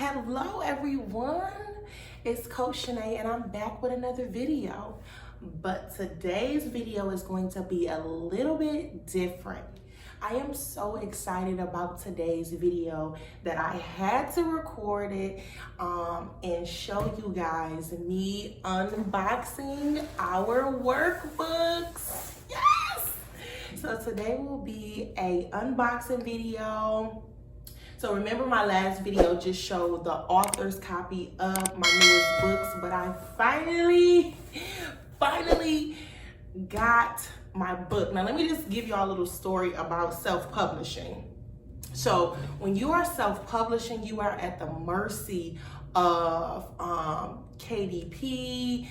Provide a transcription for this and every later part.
Hello everyone, it's Coach Shenae and I'm back with another video. But today's video is going to be a little bit different. I am so excited about today's video that I had to record it and show you guys me unboxing our workbooks. Yes! So today will be a unboxing video. So remember my last video just showed the author's copy of my newest books, but I finally got my book. Now let me just give y'all a little story about self-publishing. So when you are self-publishing, you are at the mercy of KDP,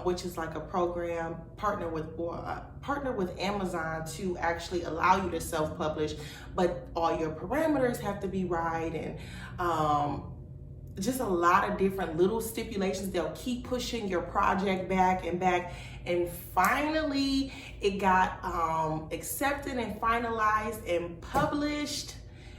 which is like a program partner with Amazon to actually allow you to self-publish, but all your parameters have to be right, and just a lot of different little stipulations. They'll keep pushing your project back and back, and finally it got accepted and finalized and published,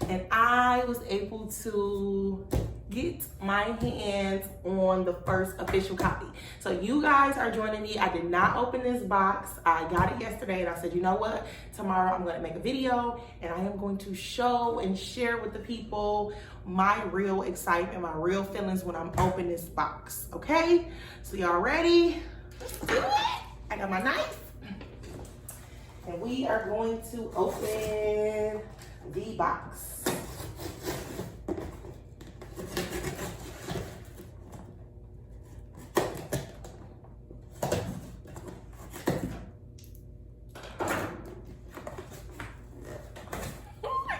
and I was able to get my hands on the first official copy. So you guys are joining me. I did not open this box. I got it yesterday and I said, you know what? Tomorrow I'm gonna make a video and I am going to show and share with the people my real excitement, my real feelings when I'm opening this box, okay? So y'all ready? Let's do it. I got my knife. And we are going to open the box.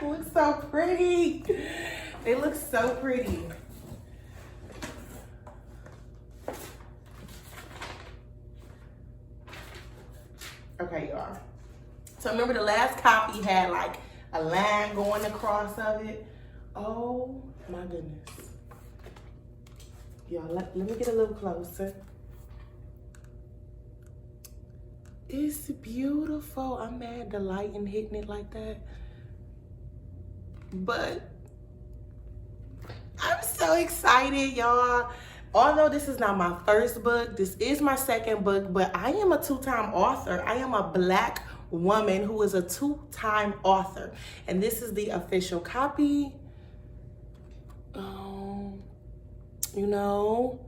It looks so pretty. It looks so pretty. Okay, y'all. So remember the last copy had like a line going across of it. Oh my goodness. Y'all, let me get a little closer. It's beautiful. I'm mad the lighting hitting it like that. But I'm so excited, y'all. Although this is not my first book, this is my second book, but I am a two-time author. I am a Black woman who is a two-time author. And this is the official copy. You know,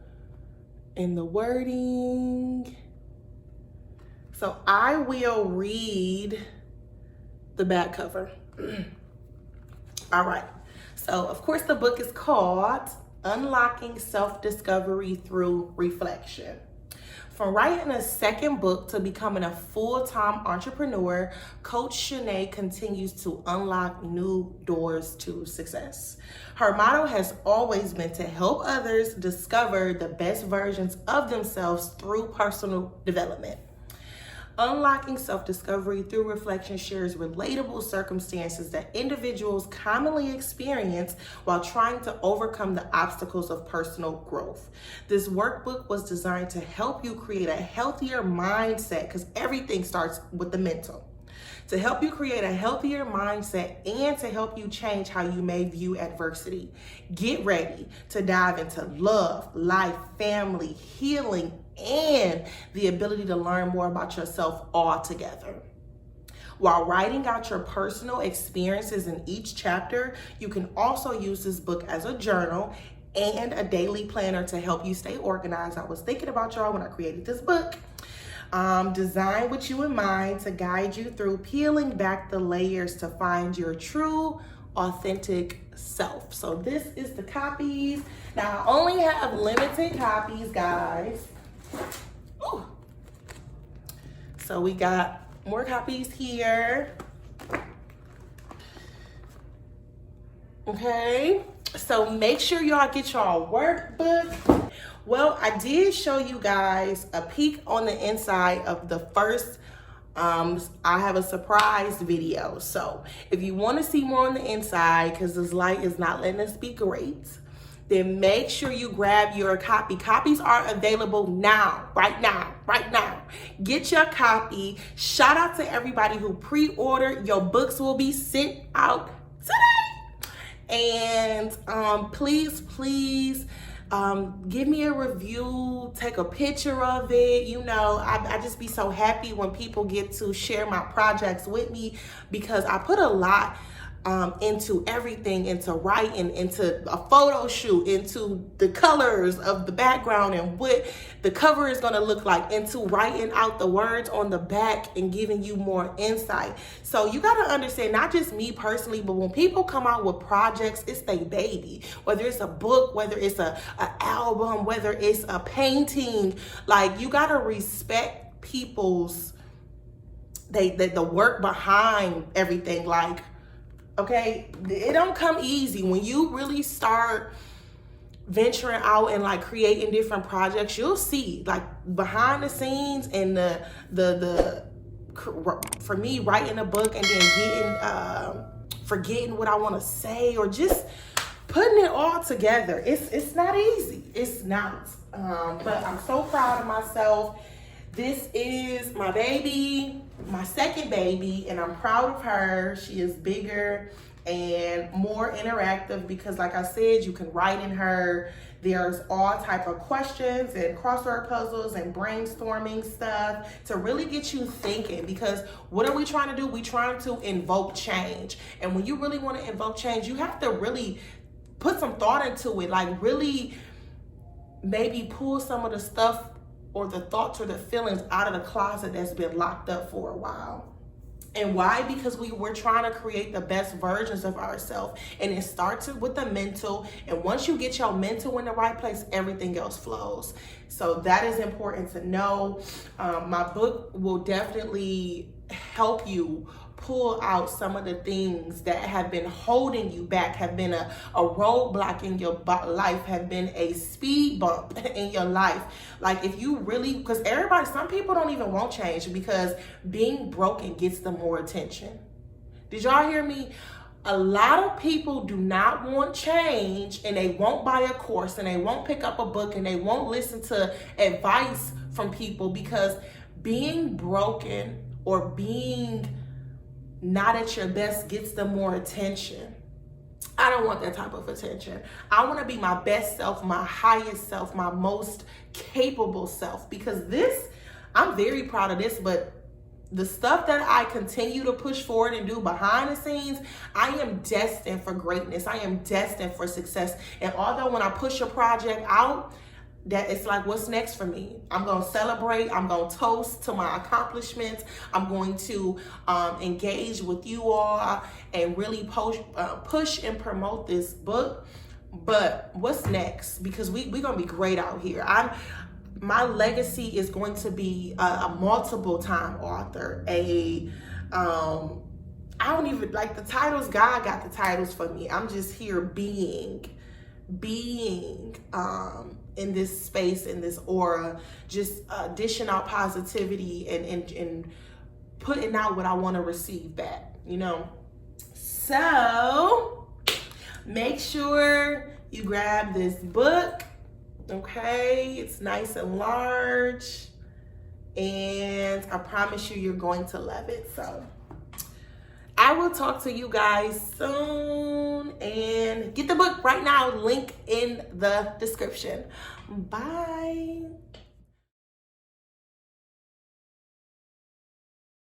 and the wording. So I will read the back cover. All right, so of course the book is called Unlocking Self-Discovery Through Reflection. From writing a second book to becoming a full-time entrepreneur, Coach Shenae continues to unlock new doors to success. Her motto has always been to help others discover the best versions of themselves through personal development. Unlocking Self-Discovery Through Reflection shares relatable circumstances that individuals commonly experience while trying to overcome the obstacles of personal growth. This workbook was designed to help you create a healthier mindset, because everything starts with the mental. To help you create a healthier mindset and to help you change how you may view adversity. Get ready to dive into love, life, family, healing, and the ability to learn more about yourself all together. While writing out your personal experiences in each chapter, you can also use this book as a journal and a daily planner to help you stay organized. I was thinking about y'all when I created this book. Designed with you in mind to guide you through peeling back the layers to find your true, authentic self. So this is the copies. Now I only have limited copies, guys. Ooh. So we got more copies here. Okay, so make sure y'all get y'all workbook. Well, I did show you guys a peek on the inside of the first I have a surprise video. So if you want to see more on the inside, because this light is not letting us be great, then make sure you grab your copy. Copies are available now, right now. Get your copy. Shout out to everybody who pre-ordered. Your books will be sent out today. And please give me a review, take a picture of it. You know, I just be so happy when people get to share my projects with me, because I put a lot into everything, into writing, into a photo shoot, into the colors of the background and what the cover is going to look like, into writing out the words on the back and giving you more insight. So you got to understand, not just me personally, but when people come out with projects, it's their baby. Whether it's a book, whether it's an album, whether it's a painting, like, you got to respect people's the work behind everything. Like, okay, it don't come easy. When you really start venturing out and like creating different projects, you'll see like behind the scenes and the for me, writing a book and then getting forgetting what I want to say, or just putting it all together. It's not easy. It's not. But I'm so proud of myself. This is my baby, my second baby, and I'm proud of her. She is bigger and more interactive because, like I said, you can write in her. There's all type of questions and crossword puzzles and brainstorming stuff to really get you thinking, because what are we trying to do? We're trying to invoke change. And when you really want to invoke change, you have to really put some thought into it, like really maybe pull some of the stuff or the thoughts or the feelings out of the closet that's been locked up for a while. And why? Because we're trying to create the best versions of ourselves. And it starts with the mental. And once you get your mental in the right place, everything else flows. So that is important to know. My book will definitely help you pull out some of the things that have been holding you back, have been a roadblock in your life, have been a speed bump in your life. Like, if you really, because some people don't even want change because being broken gets them more attention. Did y'all hear me? A lot of people do not want change, and they won't buy a course, and they won't pick up a book, and they won't listen to advice from people, because being broken or being not at your best gets them more attention. I don't want that type of attention. I want to be my best self, my highest self, my most capable self, because I'm very proud of this, but the stuff that I continue to push forward and do behind the scenes, I am destined for greatness. I am destined for success. And although when I push a project out, that it's like, what's next for me? I'm going to celebrate. I'm going to toast to my accomplishments. I'm going to engage with you all and really push and promote this book. But what's next? Because we're going to be great out here. My legacy is going to be a multiple time author. I don't even like the titles. God got the titles for me. I'm just here being in this space, in this aura, just dishing out positivity and putting out what I want to receive back, you know? So make sure you grab this book, okay? It's nice and large, and I promise you're going to love it. So I will talk to you guys soon, and get the book right now. Link in the description. Bye.